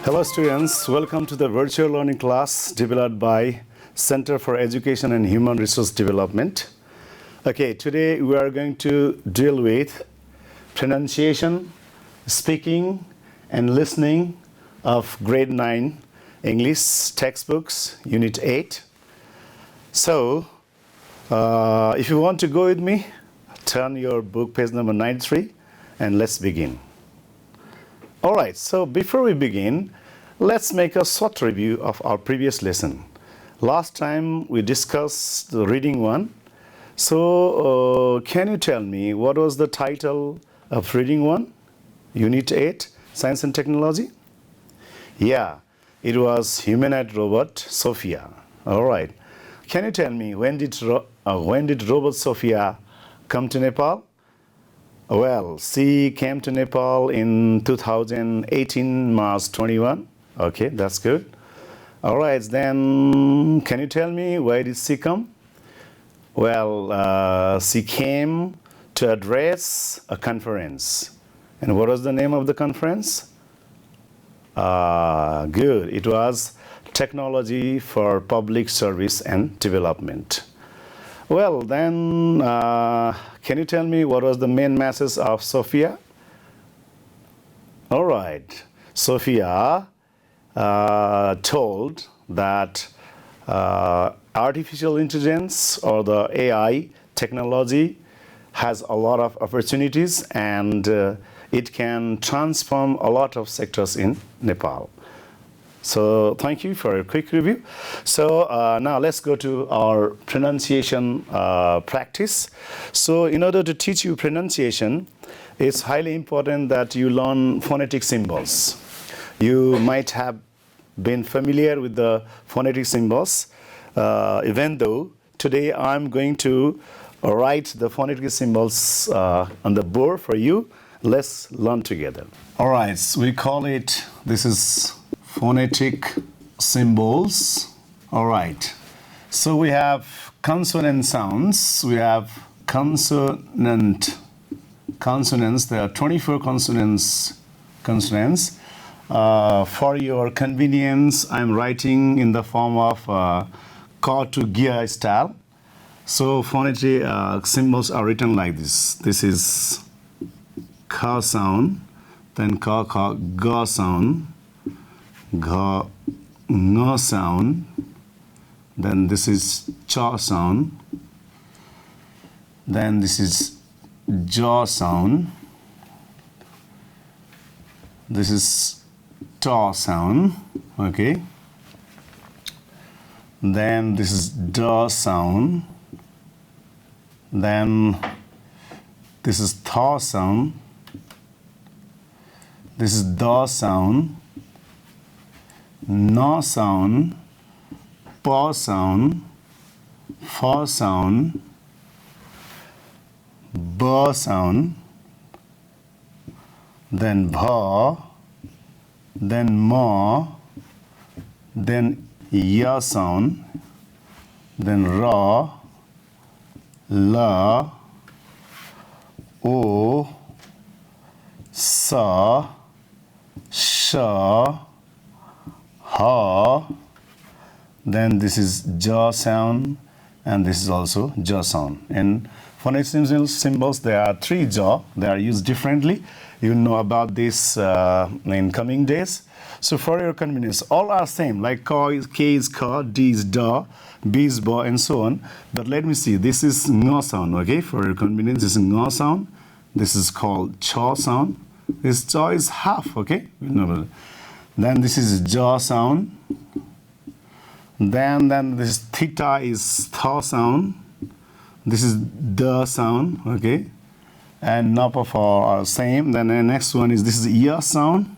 Hello students, welcome to the virtual learning class developed by Center for Education and Human Resource Development. Okay, today we are going to deal with pronunciation, speaking and listening of grade 9 English textbooks, unit 8. So, if you want to go with me, turn your book page number 93 and let's begin. Alright, so before we begin, let's make a short review of our previous lesson. Last time we discussed the reading one. So, can you tell me what was the title of reading one? Unit 8, Science and Technology? Yeah, it was Humanoid Robot Sophia. Alright. Can you tell me when did Robot Sophia come to Nepal? Well, she came to Nepal in 2018, March 21. Okay, that's good. All right, then can you tell me why did she come? Well, she came to address a conference. And what was the name of the conference? Good. It was Technology for Public Service and Development. Well, then, can you tell me what was the main message of Sophia? All right. Sophia told that artificial intelligence or the AI technology has a lot of opportunities and it can transform a lot of sectors in Nepal. So thank you for a quick review. So now let's go to our pronunciation practice. So in order to teach you pronunciation, it's highly important that you learn phonetic symbols. You might have been familiar with the phonetic symbols, even though today I'm going to write the phonetic symbols on the board for you. Let's learn together. All right, so we call it, this is phonetic symbols. All right. So we have consonant sounds. We have consonants. There are 24 consonants. For your convenience, I'm writing in the form of ka to gia style. So phonetic symbols are written like this. This is ka sound, then ka ga sound, ga nga sound, then this is cha sound, then this is ja sound, this is ta sound, okay, then this is da sound, then this is tha sound, this is da sound, na sound, pa sound, fa sound, ba sound, then bha, then ma, then ya sound, then ra, la, o, sa, sha, ha, then this is ja sound, and this is also ja sound. In phonetic symbols, there are 3 ja. They are used differently. You know about this in coming days. So for your convenience, all are same, like ka is k is ka, d is da, b is ba, and so on. But let me see, this is nga sound, okay? For your convenience, this is nga sound. This is called cha sound. This cha is half, okay? Then this is ja sound. Then this theta is tha sound. This is da sound, okay? And napa are same. Then the next one is, this is ya sound.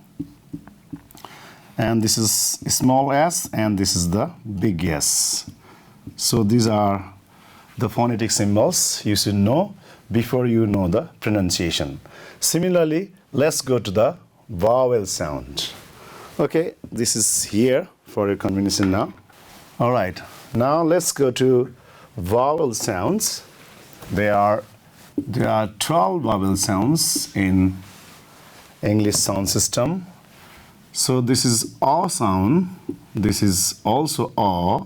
And this is small s, and this is the big S. So these are the phonetic symbols you should know before you know the pronunciation. Similarly, let's go to the vowel sound. Okay, this is here for your convenience now. All right, now let's go to vowel sounds. There are 12 vowel sounds in English sound system. So this is A sound. This is also A.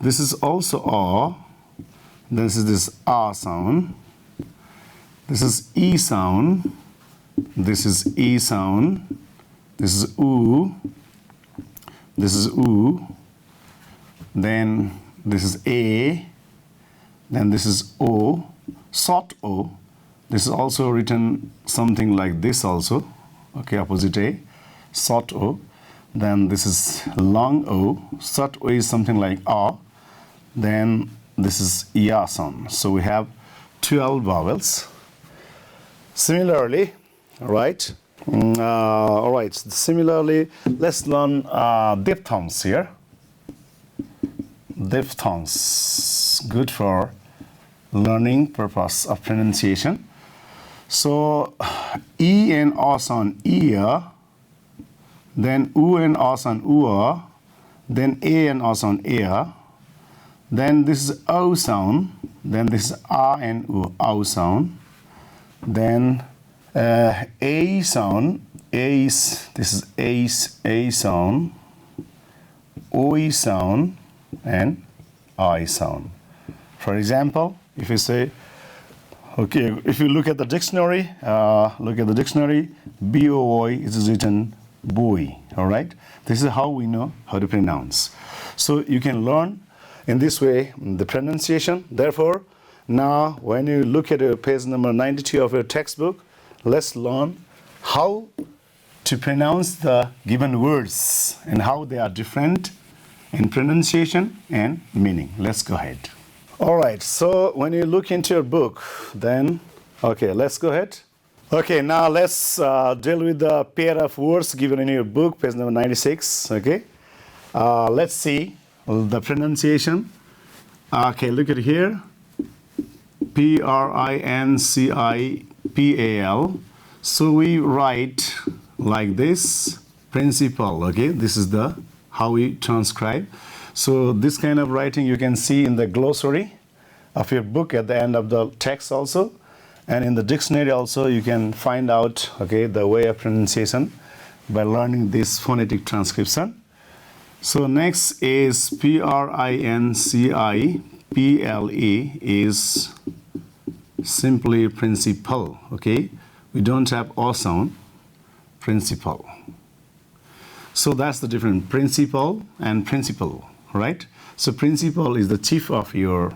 This is also A. This is this A sound. This is E sound. This is E sound. This is U. This is U. Then this is A. Then this is O. Short O. This is also written something like this also. Okay, opposite A. Short O. Then this is long O. Short O is something like A. Then this is Ya sound. So we have 12 vowels. Similarly, right? All right. Similarly, let's learn diphthongs here. Diphthongs, good for learning purpose of pronunciation. So E and A sound ear, then U and A sound ua, then A and A sound ear, then this is O sound, then this is A and U, O sound, then A sound, A is, this is A sound, O sound, and I sound. For example, if you say, okay, if you look at the dictionary, B-O-Y is written boy, all right? This is how we know how to pronounce. So you can learn in this way the pronunciation. Therefore, now when you look at page number 92 of your textbook, let's learn how to pronounce the given words and how they are different in pronunciation and meaning. Let's go ahead. All right, so when you look into your book, then, okay, let's go ahead. Okay, now let's deal with the pair of words given in your book, page number 96, okay? Let's see the pronunciation. Okay, look at here. Principal. So we write like this, principal, okay? This is the how we transcribe. So this kind of writing you can see in the glossary of your book at the end of the text also. And in the dictionary also you can find out, okay, the way of pronunciation by learning this phonetic transcription. So next is Principle is simply principal, okay? We don't have O sound, principal. So that's the difference, principal and principal, right? So principal is the chief of your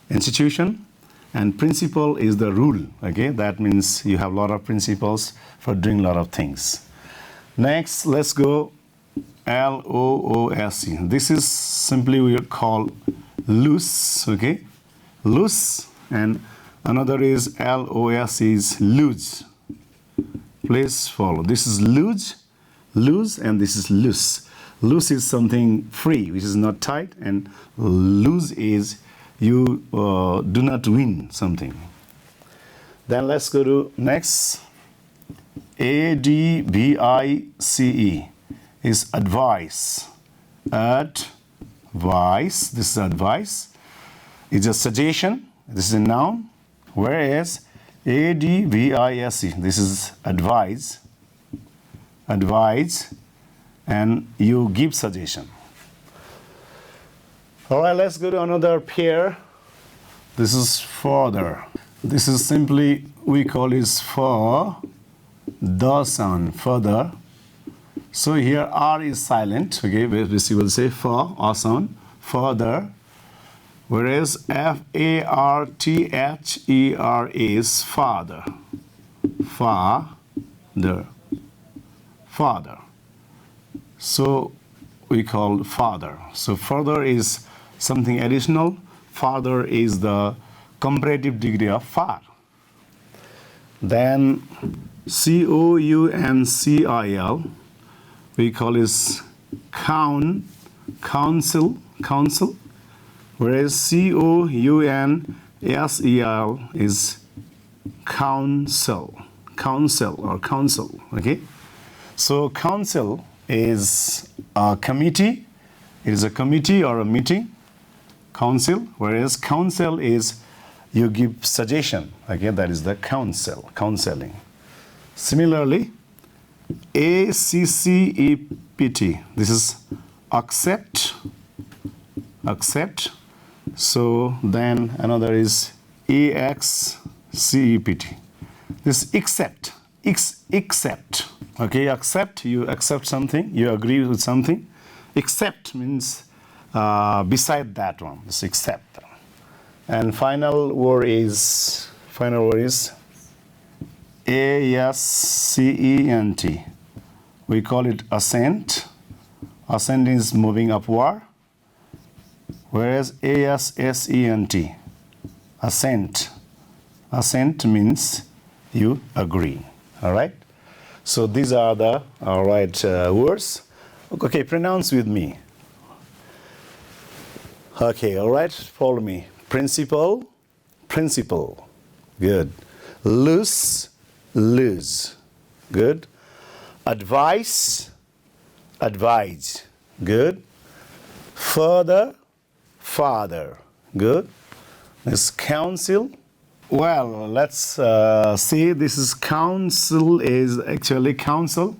institution and principle is the rule, okay? That means you have a lot of principles for doing a lot of things. Next, let's go Loose. This is simply we call loose, okay? Loose, and another is LOS is loose. Please follow. This is loose, and this is loose. Loose is something free, which is not tight, and loose is you do not win something. Then let's go to next. ADVICE is advice. Advice, this is advice. It's a suggestion, this is a noun. Whereas ADVISE, this is advise. Advise, and you give suggestion. All right, let's go to another pair. This is further. This is simply, we call it for the sound, further. So here R is silent, okay, we will say for, R sound, further. Whereas FARTHER is father. Father. Father. So we call father. So further is something additional. Father is the comparative degree of far. Then COUNCIL, we call is council. Whereas COUNSEL is council, okay? So council is a committee. It is a committee or a meeting, council, whereas counsel is you give suggestion, okay? That is the counseling. Similarly, A-C-C-E-P-T. This is accept. Accept. So then another is E-X-C-E-P-T. This accept. Accept. Okay, accept. You accept something. You agree with something. Accept means beside that one. This accept. And final word is A-S-C-E-N-T. We call it ascent. Ascent is moving upward. Whereas A-S-S-E-N-T, assent. Assent means you agree. All right? So these are the words. Okay, pronounce with me. Okay, all right, follow me. Principle, principle. Good. Loose, lose. Good. Advice, advise. Good. Further, father. Good. This counsel. Well, let's see. This is counsel is actually counsel,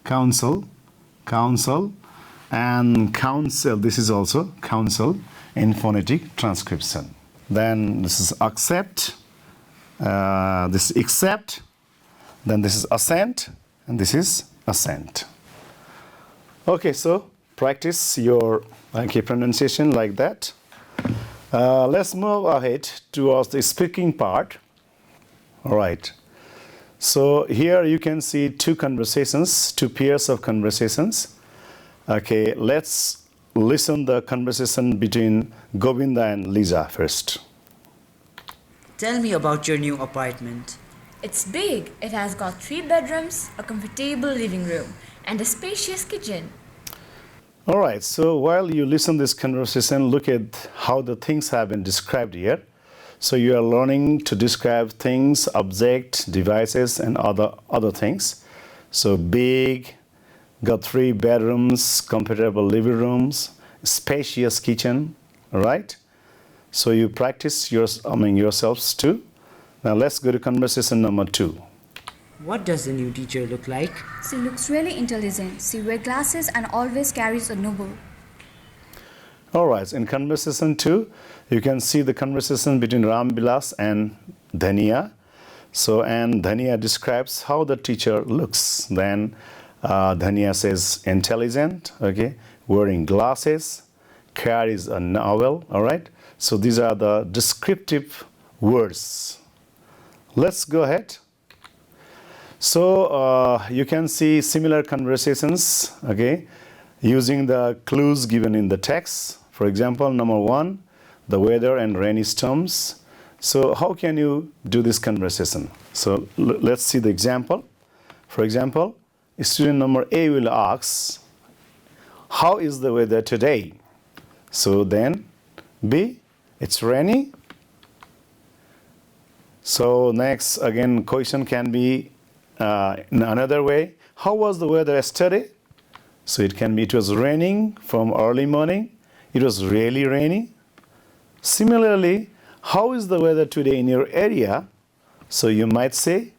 counsel, counsel, and counsel. This is also counsel in phonetic transcription. Then this is accept. This is accept. Then this is assent, and this is assent. Okay, so practice your pronunciation like that. Let's move ahead towards the speaking part. All right. So here you can see two conversations, two pairs of conversations. Okay, let's listen the conversation between Govinda and Lisa first. Tell me about your new apartment. It's big. It has got 3 bedrooms, a comfortable living room, and a spacious kitchen. All right, so while you listen this conversation, look at how the things have been described here. So you are learning to describe things, objects, devices, and other things. So big, got 3 bedrooms, comfortable living rooms, spacious kitchen, all right? So you practice yourselves too. Now let's go to conversation number 2. What does the new teacher look like? She looks really intelligent. She wears glasses and always carries a novel. All right, in conversation 2, you can see the conversation between Ram Bilas and Dhania. So, and Dhania describes how the teacher looks. Then Dhania says intelligent, okay, wearing glasses, carries a novel, all right? So these are the descriptive words. Let's go ahead. So you can see similar conversations, okay, using the clues given in the text. For example, number 1, the weather and rainy storms. So how can you do this conversation? So let's see the example. For example, student number A will ask, how is the weather today? So then B, it's rainy. So next, again, question can be in another way. How was the weather yesterday? So it can be it was raining from early morning. It was really rainy. Similarly, how is the weather today in your area? So you might say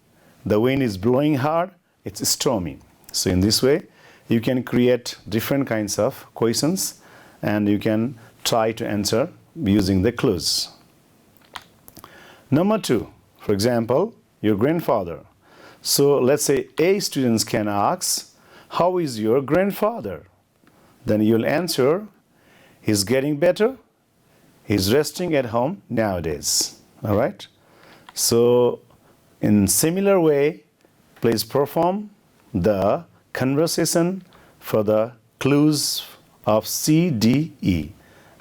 the wind is blowing hard. It's stormy. So in this way, you can create different kinds of questions and you can try to answer using the clues. Number 2, for example, your grandfather. So let's say A students can ask, how is your grandfather? Then you'll answer, he's getting better. He's resting at home nowadays. All right? So in similar way, please perform the conversation for the clues of C, D, E.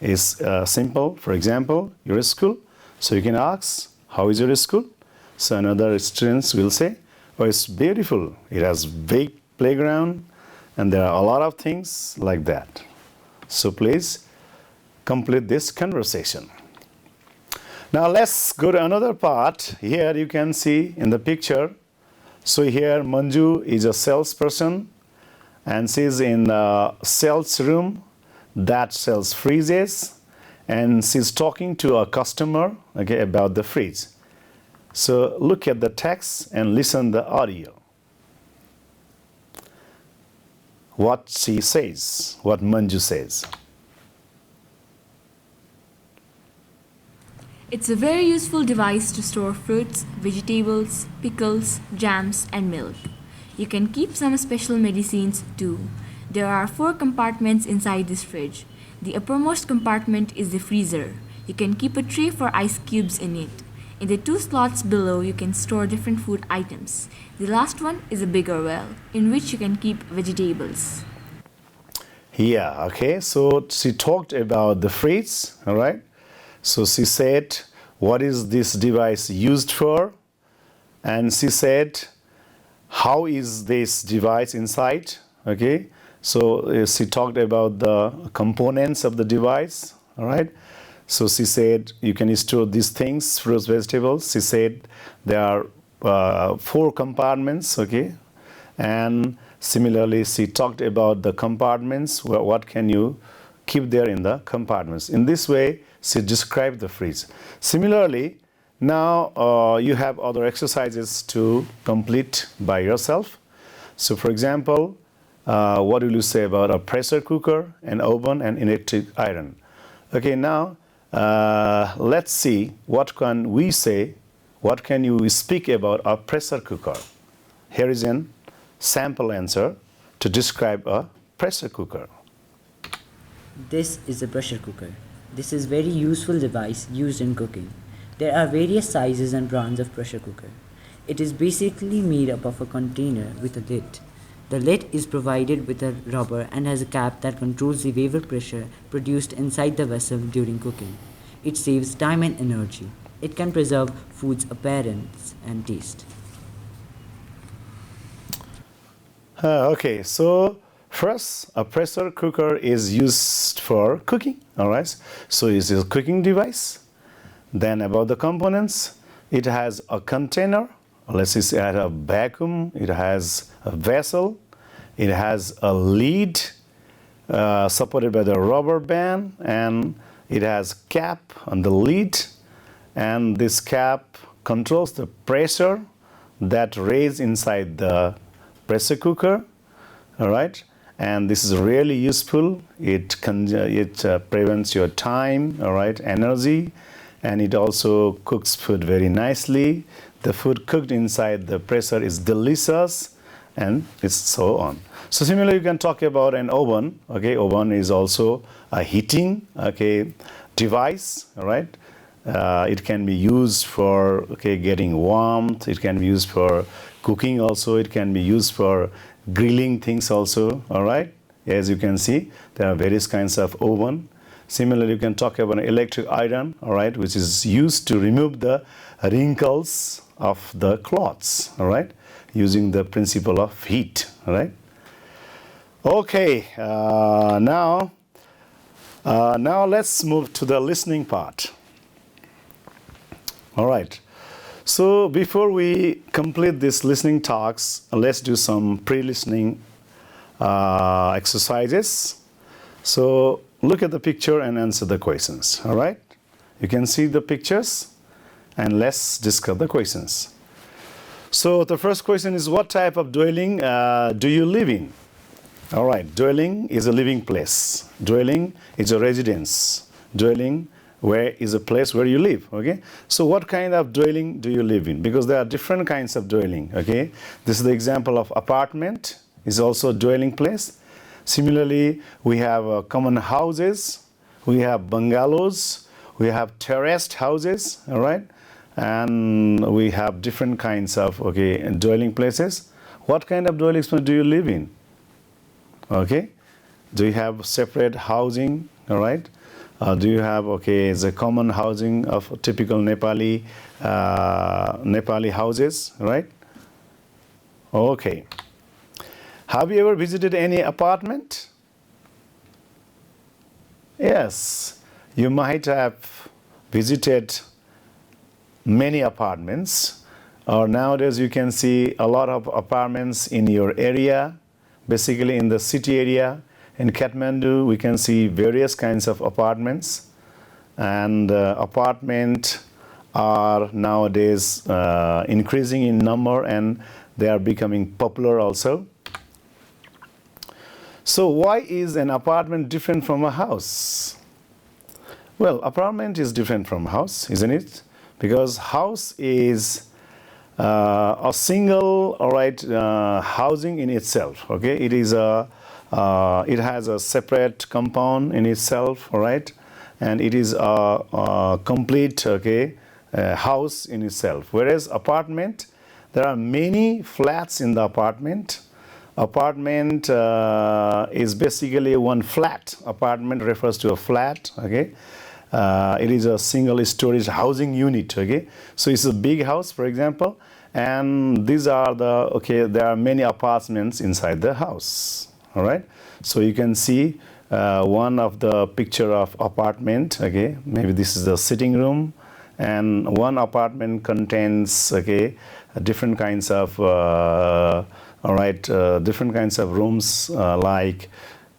Is simple. For example, your school. So you can ask, how is your school? So another students will say, oh, it's beautiful. It has big playground and there are a lot of things like that. So please complete this conversation. Now let's go to another part. Here you can see in the picture. So here Manju is a salesperson and she's in the sales room that sells fridges and she's talking to a customer, okay, about the fridge. So look at the text and listen the audio. what she says, what Manju says. It's a very useful device to store fruits, vegetables, pickles, jams, and milk. You can keep some special medicines too. There are 4 compartments inside this fridge. The uppermost compartment is the freezer. You can keep a tray for ice cubes in it. In the 2 slots below, you can store different food items. The last one is a bigger well, in which you can keep vegetables. Yeah, okay. So she talked about the fridge, all right? So she said, what is this device used for? And she said, how is this device inside? Okay. So she talked about the components of the device, all right? So she said, you can store these things, fruits, vegetables. She said there are 4 compartments, okay? And similarly, she talked about the compartments, what can you keep there in the compartments. In this way, she described the fridge. Similarly, now you have other exercises to complete by yourself. So for example, what will you say about a pressure cooker, an oven, and electric iron? Okay, now let's see what can we say, what can you speak about a pressure cooker. Here is an sample answer to describe a pressure cooker. This is a pressure cooker. This is very useful device used in cooking. There are various sizes and brands of pressure cooker. It is basically made up of a container with a lid. The lid is provided with a rubber and has a cap that controls the vapor pressure produced inside the vessel during cooking. It saves time and energy. It can preserve food's appearance and taste. Okay, so first, a pressure cooker is used for cooking, all right? So it's a cooking device. Then about the components, it has a container, let's say it has a vacuum, it has a vessel, it has a lid supported by the rubber band, and it has cap on the lid, and this cap controls the pressure that raises inside the pressure cooker, all right? And this is really useful. It prevents your time, all right, energy, and it also cooks food very nicely. The food cooked inside the pressure is delicious, and it's so on. So similarly, you can talk about an oven. Okay, oven is also a heating, okay, device, all right? It can be used for getting warmth. It can be used for cooking also. It can be used for grilling things also, all right? As you can see, there are various kinds of oven. Similarly, you can talk about an electric iron, all right, which is used to remove the wrinkles of the cloths, all right, using the principle of heat, all right? Okay, now let's move to the listening part. All right. So before we complete this listening talks, let's do some pre-listening exercises. So look at the picture and answer the questions. All right. You can see the pictures, and let's discuss the questions. So the first question is, what type of dwelling do you live in? All right. Dwelling is a living place. Dwelling is a residence. Dwelling where is a place where you live, okay? So what kind of dwelling do you live in? Because there are different kinds of dwelling, okay? This is the example of apartment, is also a dwelling place. Similarly, we have common houses, we have bungalows, we have terraced houses, all right? And we have different kinds of, dwelling places. What kind of dwelling place do you live in? Okay? Do you have separate housing, all right? Do you have, the common housing of typical Nepali houses, right? Okay. Have you ever visited any apartment? Yes, you might have visited many apartments, or nowadays you can see a lot of apartments in your area, basically in the city area. In Kathmandu, we can see various kinds of apartments, and apartments are nowadays increasing in number, and they are becoming popular also. So why is an apartment different from a house? Well, apartment is different from house, isn't it? Because house is a single, all right, housing in itself. Okay, it is it has a separate compound in itself, all right, and it is a complete, okay, house in itself. Whereas apartment, there are many flats in the apartment. Apartment is basically one flat. Apartment refers to a flat. Okay. It is a single storage housing unit. Okay, so it's a big house, for example, and these are the, okay, there are many apartments inside the house. All right, so you can see one of the picture of apartment. Okay, maybe this is the sitting room, and one apartment contains, okay, different kinds of all right, different kinds of rooms, like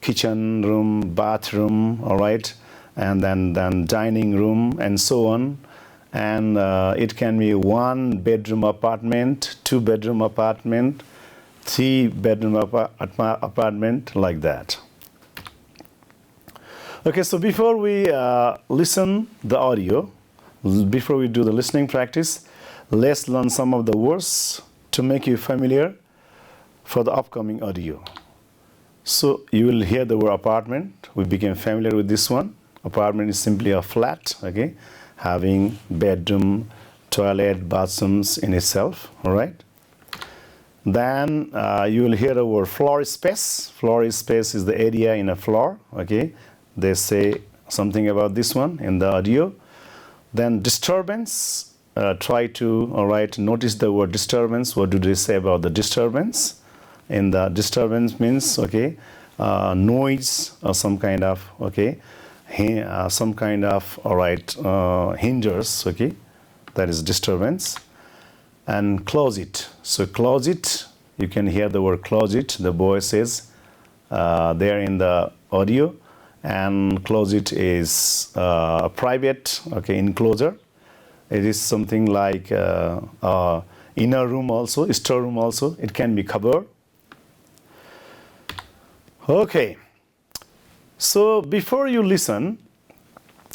kitchen room, bathroom, all right, and then dining room and so on. And it can be 1-bedroom apartment, 2-bedroom apartment, 3-bedroom apartment, like that. Okay, so before we listen the audio, before we do the listening practice, let's learn some of the words to make you familiar for the upcoming audio. So you will hear the word apartment. We became familiar with this one. Apartment is simply a flat, okay, having bedroom, toilet, bathrooms in itself, all right. Then you will hear the word floor space. Floor space is the area in a floor, okay. They say something about this one in the audio. Then disturbance. Try to, all right, notice the word disturbance. What do they say about the disturbance? In the disturbance means, okay, noise or some kind of, okay, some kind of, all right, hinders, okay, that is disturbance. And closet. So closet, you can hear the word closet. The boy says there in the audio, and closet is a private, okay, enclosure. It is something like inner room also, storeroom also. It can be cupboard. Okay, so before you listen,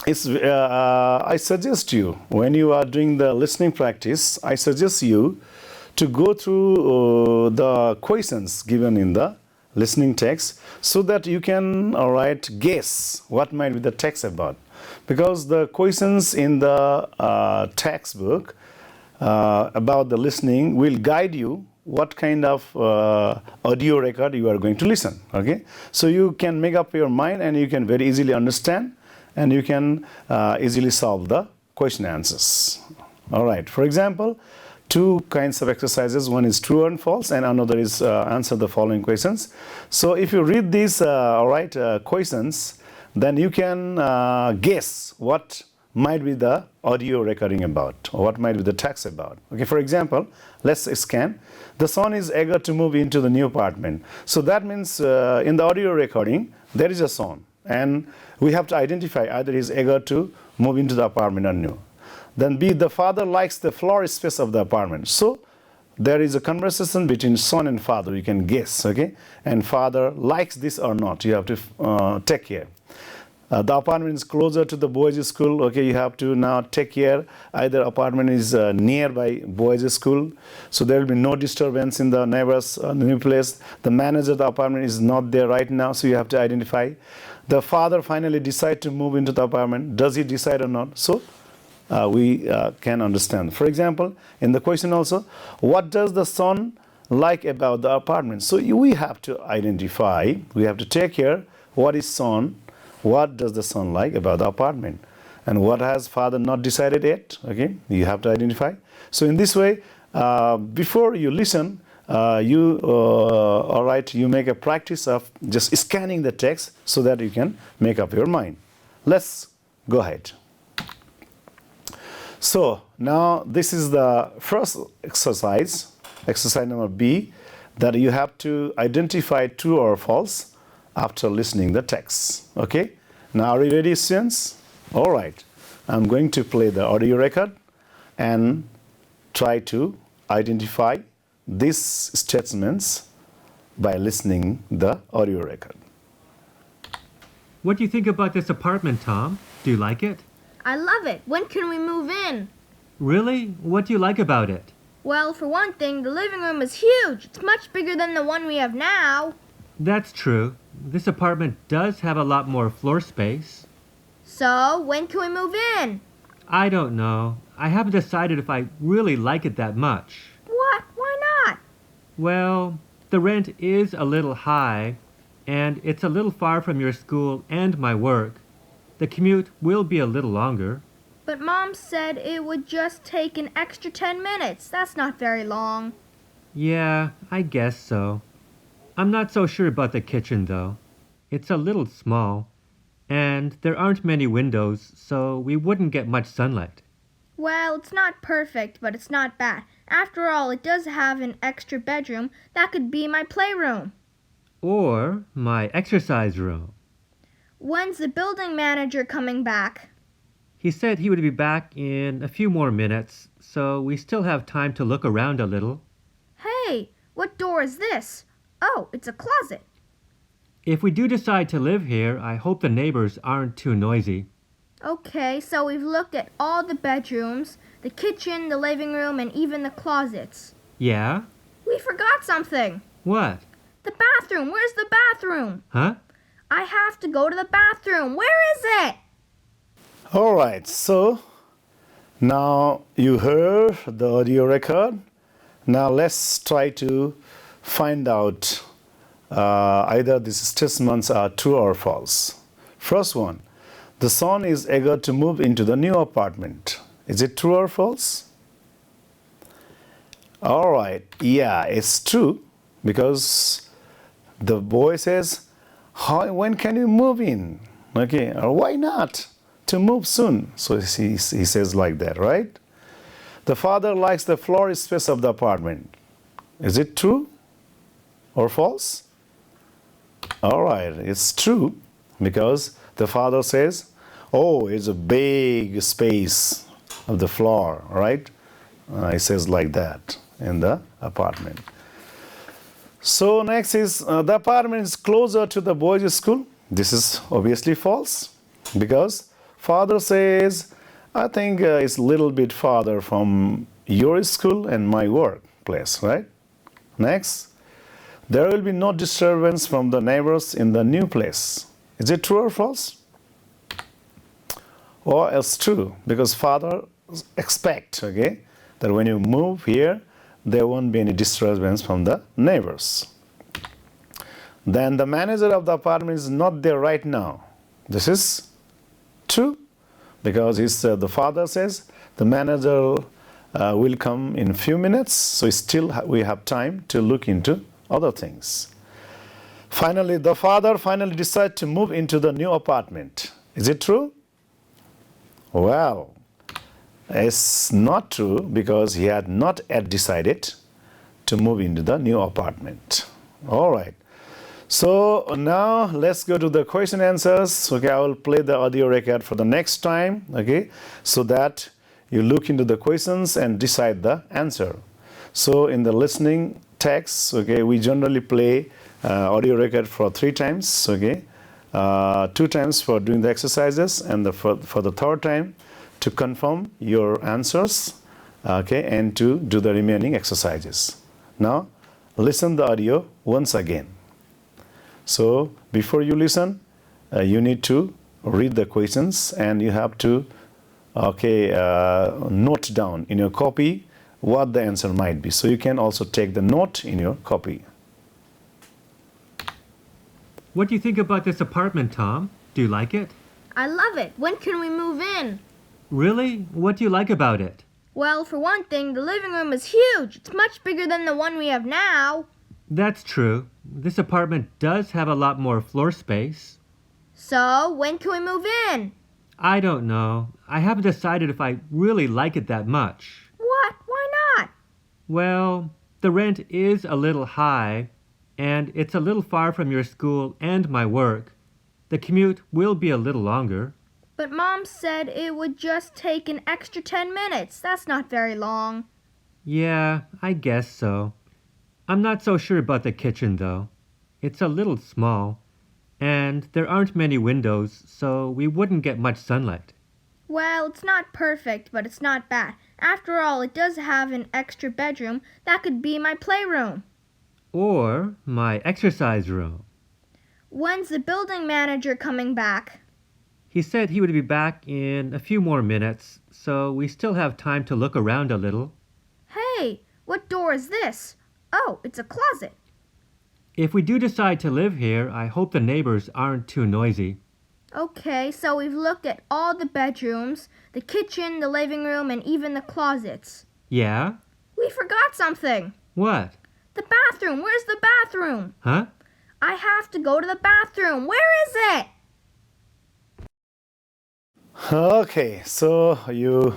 I suggest you, when you are doing the listening practice, I suggest you to go through the questions given in the listening text so that you can, all right, guess what might be the text about. Because the questions in the textbook about the listening will guide you what kind of audio record you are going to listen. Okay, so you can make up your mind and you can very easily understand and you can easily solve the question answers. All right, for example, 2 kinds of exercises. One is true and false, and another is answer the following questions. So if you read these all right, questions, then you can guess what might be the audio recording about, or what might be the text about. Okay, for example, let's scan. The son is eager to move into the new apartment. So that means in the audio recording, there is a son, and we have to identify either he is eager to move into the apartment or no. Then B, the father likes the floor space of the apartment. So there is a conversation between son and father, you can guess, okay? And father likes this or not, you have to take care. The apartment is closer to the boys' school, okay, you have to now take care. Either apartment is nearby boys' school, so there will be no disturbance in the neighbors' new place. The manager of the apartment is not there right now, so you have to identify. The father finally decides to move into the apartment. Does he decide or not? So we can understand. For example, in the question also, what does the son like about the apartment? So we have to identify, we have to take care, what is son, what does the son like about the apartment, and what has father not decided yet, okay, you have to identify. So in this way, before you listen, all right, you make a practice of just scanning the text so that you can make up your mind. Let's go ahead. So now this is the first exercise, exercise number B, that you have to identify true or false after listening the text. Okay, now are you ready, students? All right, I'm going to play the audio record and try to identify these statements by listening the audio record. What do you think about this apartment, Tom? Do you like it? I love it. When can we move in? Really? What do you like about it? Well, for one thing, the living room is huge. It's much bigger than the one we have now. That's true. This apartment does have a lot more floor space. So, when can we move in? I don't know. I haven't decided if I really like it that much. What? Why not? Well, the rent is a little high, and it's a little far from your school and my work. The commute will be a little longer. But Mom said it would just take an extra 10 minutes. That's not very long. Yeah, I guess so. I'm not so sure about the kitchen, though. It's a little small, and there aren't many windows, so we wouldn't get much sunlight. Well, it's not perfect, but it's not bad. After all, it does have an extra bedroom. That could be my playroom. Or my exercise room. When's the building manager coming back? He said he would be back in a few more minutes, so we still have time to look around a little. Hey, what door is this? Oh, it's a closet. If we do decide to live here, I hope the neighbors aren't too noisy. Okay, so we've looked at all the bedrooms, the kitchen, the living room, and even the closets. Yeah? We forgot something. What? The bathroom. Where's the bathroom? Huh? I have to go to the bathroom. Where is it? All right, so now you heard the audio record. Now let's try to find out either these statements are true or false. First one, the son is eager to move into the new apartment. Is it true or false? All right, yeah, it's true because the boy says, when can you move in? Okay, or why not? To move soon. So he says like that, right? The father likes the floor space of the apartment. Is it true or false? All right, it's true because the father says, oh, it's a big space of the floor, right? He says like that in the apartment. So next is the apartment is closer to the boys' school. This is obviously false because father says, I think it's a little bit farther from your school and my workplace, right? Next, there will be no disturbance from the neighbors in the new place. Is it true or false? Or it's true because father expects, okay, that when you move here, there won't be any disturbance from the neighbors. Then the manager of the apartment is not there right now. This is true because the father says the manager will come in a few minutes, so we have time to look into other things. Finally, the father decided to move into the new apartment. Is it true? Well, it's not true because he had not yet decided to move into the new apartment. All right. So now let's go to the question answers. Okay, I will play the audio record for the next time, okay, so that you look into the questions and decide the answer. So in the listening text, okay, we generally play audio record for 3 times, okay, 2 times for doing the exercises, and for the third time to confirm your answers, okay, and to do the remaining exercises. Now listen the audio once again. So before you listen, you need to read the questions and you have to note down in your copy what the answer might be. So you can also take the note in your copy. What do you think about this apartment, Tom? Do you like it? I love it. When can we move in? Really? What do you like about it? Well, for one thing, the living room is huge. It's much bigger than the one we have now. That's true. This apartment does have a lot more floor space. So, when can we move in? I don't know. I haven't decided if I really like it that much. What? Why not? Well, the rent is a little high, and it's a little far from your school and my work. The commute will be a little longer. But Mom said it would just take an extra 10 minutes. That's not very long. Yeah, I guess so. I'm not so sure about the kitchen, though. It's a little small, and there aren't many windows, so we wouldn't get much sunlight. Well, it's not perfect, but it's not bad. After all, it does have an extra bedroom that could be my playroom. Or my exercise room. When's the building manager coming back? He said he would be back in a few more minutes, so we still have time to look around a little. Hey, what door is this? Oh, it's a closet. If we do decide to live here, I hope the neighbors aren't too noisy. Okay, so we've looked at all the bedrooms, the kitchen, the living room, and even the closets. Yeah? We forgot something. What? The bathroom. Where's the bathroom? Huh? I have to go to the bathroom. Where is it? Okay, so you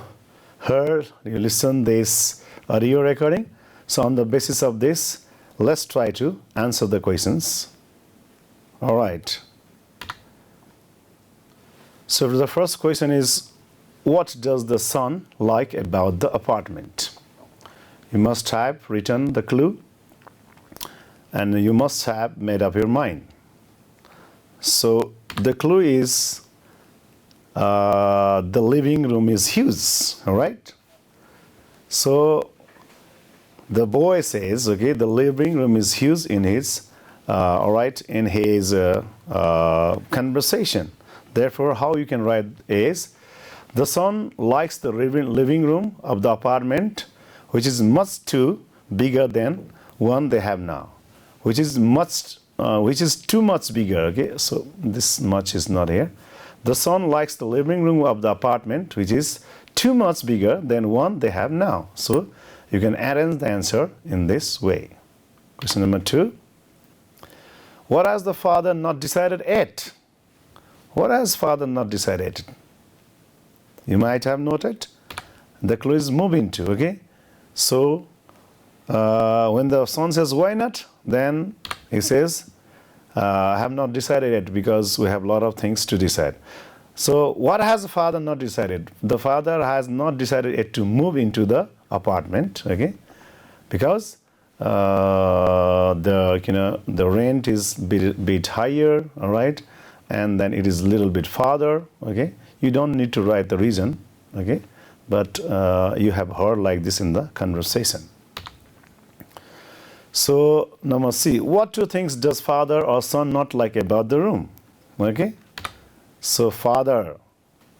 listened this audio recording. So on the basis of this, let's try to answer the questions. All right. So the first question is, what does the son like about the apartment? You must have written the clue and you must have made up your mind. So the clue is the living room is huge, all right? So the boy says, okay, the living room is huge in his, in his conversation. Therefore, how you can write is, the son likes the living room of the apartment, which is much too bigger than one they have now, which is too much bigger. Okay, so this much is not here. The son likes the living room of the apartment, which is too much bigger than one they have now. So you can arrange the answer in this way. Question number 2. What has the father not decided yet? What has father not decided? You might have noted the clue is moving to, okay? So when the son says why not, then he says I have not decided yet because we have a lot of things to decide. So what has the father not decided? The father has not decided yet to move into the apartment, okay? Because the rent is bit higher, all right? And then it is a little bit farther, okay? You don't need to write the reason, okay? But you have heard like this in the conversation. So number C, what 2 things does father or son not like about the room? Okay? So father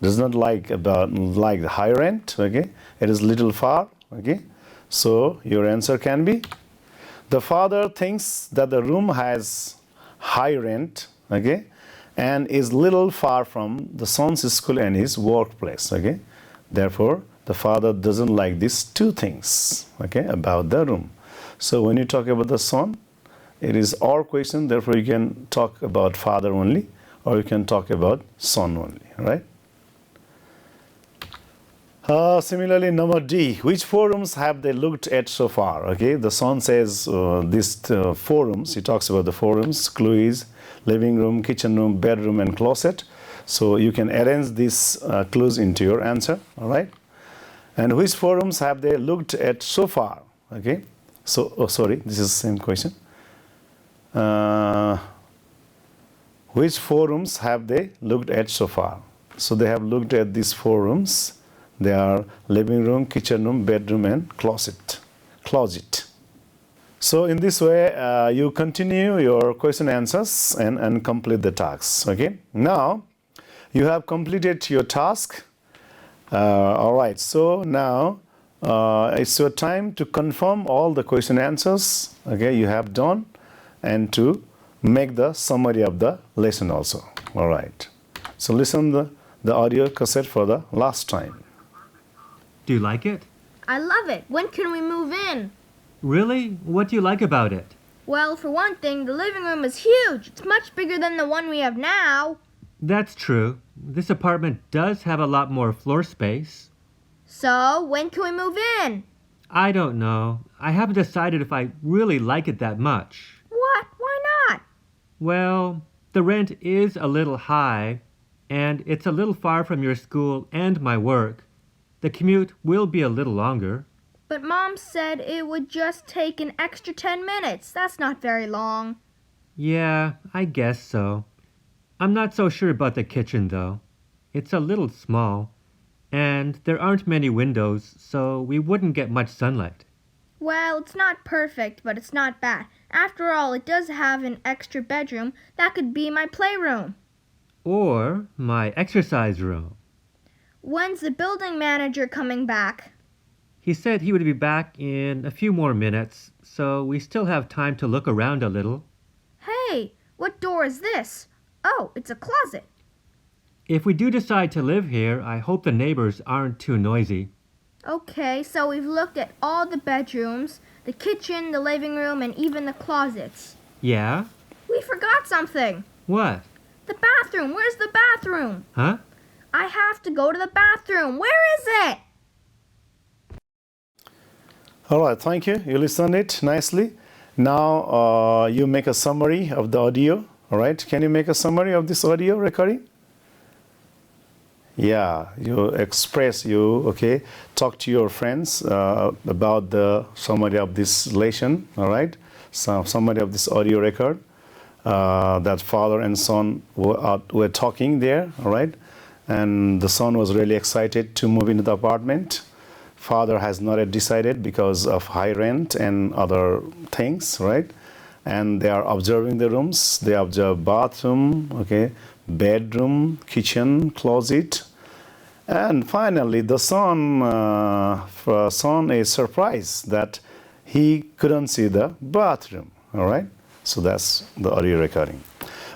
does not like the high rent, okay? It is little far, okay? So your answer can be, the father thinks that the room has high rent, okay? And is little far from the son's school and his workplace, okay? Therefore, the father doesn't like these 2 things, okay, about the room. So when you talk about the son, it is our question, therefore you can talk about father only, or you can talk about son only, right? Similarly, number D, which 4 rooms have they looked at so far? Okay, the son says these 4 rooms, he talks about the 4 rooms, clue is living room, kitchen room, bedroom, and closet. So you can arrange these clues into your answer, all right? And which 4 rooms have they looked at so far? Okay, so, this is the same question. Which 4 rooms have they looked at so far? So they have looked at these 4 rooms. They are living room, kitchen room, bedroom, and closet. So in this way, you continue your question answers and complete the tasks. Okay. Now, you have completed your task. All right. So now it's your time to confirm all the question answers. Okay, you have done, and to make the summary of the lesson also. All right. So listen the audio cassette for the last time. Do you like it? I love it. When can we move in? Really? What do you like about it? Well, for one thing, the living room is huge. It's much bigger than the one we have now. That's true. This apartment does have a lot more floor space. So, when can we move in? I don't know. I haven't decided if I really like it that much. What? Why not? Well, the rent is a little high, and it's a little far from your school and my work. The commute will be a little longer. But Mom said it would just take an extra 10 minutes. That's not very long. Yeah, I guess so. I'm not so sure about the kitchen, though. It's a little small, and there aren't many windows, so we wouldn't get much sunlight. Well, it's not perfect, but it's not bad. After all, it does have an extra bedroom. That could be my playroom. Or my exercise room. When's the building manager coming back? He said he would be back in a few more minutes, so we still have time to look around a little. Hey, what door is this? Oh, it's a closet. If we do decide to live here, I hope the neighbors aren't too noisy. Okay, so we've looked at all the bedrooms, the kitchen, the living room, and even the closets. Yeah? We forgot something. What? The bathroom. Where's the bathroom? Huh? I have to go to the bathroom. Where is it? All right, thank you. You listened it nicely. Now you make a summary of the audio. All right, can you make a summary of this audio recording? Yeah, you express, talk to your friends about the summary of this lesson. All right, summary of this audio record that father and son were talking there. All right, and the son was really excited to move into the apartment. Father has not yet decided because of high rent and other things, right? And they are observing the rooms. They observe bathroom, bedroom, kitchen, closet. And finally, the son is surprised that he couldn't see the bathroom, all right? So that's the audio recording.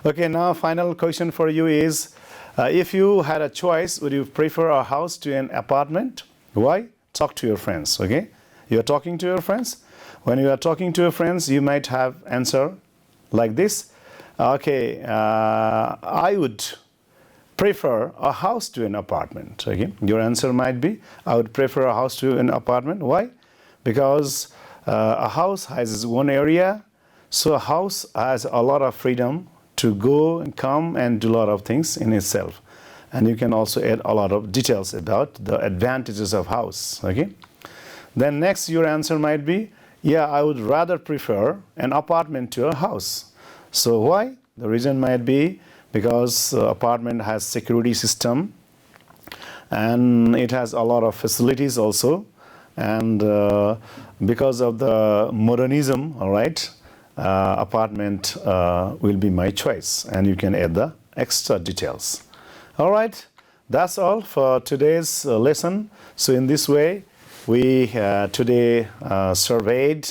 Okay, now final question for you is, if you had a choice, would you prefer a house to an apartment? Why? Talk to your friends, okay? You are talking to your friends. When you are talking to your friends, you might have answer like this. Okay, I would prefer a house to an apartment. Okay, your answer might be, I would prefer a house to an apartment. Why? Because a house has its own area, so a house has a lot of freedom to go and come and do a lot of things in itself. And you can also add a lot of details about the advantages of house. Okay. Then next, your answer might be, yeah, I would rather prefer an apartment to a house. So why? The reason might be because apartment has security system and it has a lot of facilities also, and because of the modernism, all right, apartment will be my choice, and you can add the extra details. All right, that's all for today's lesson. So in this way, we today surveyed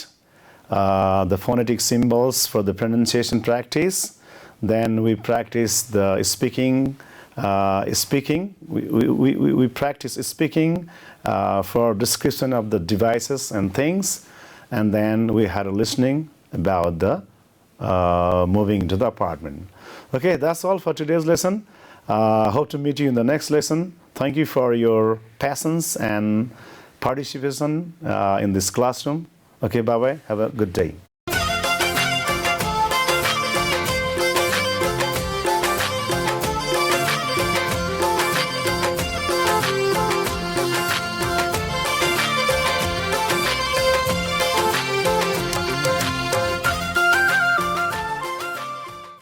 the phonetic symbols for the pronunciation practice. Then we practiced the speaking. We practice speaking for description of the devices and things. And then we had a listening about the moving into the apartment. Okay, that's all for today's lesson. Hope to meet you in the next lesson. Thank you for your patience and participation in this classroom. Okay, bye-bye. Have a good day.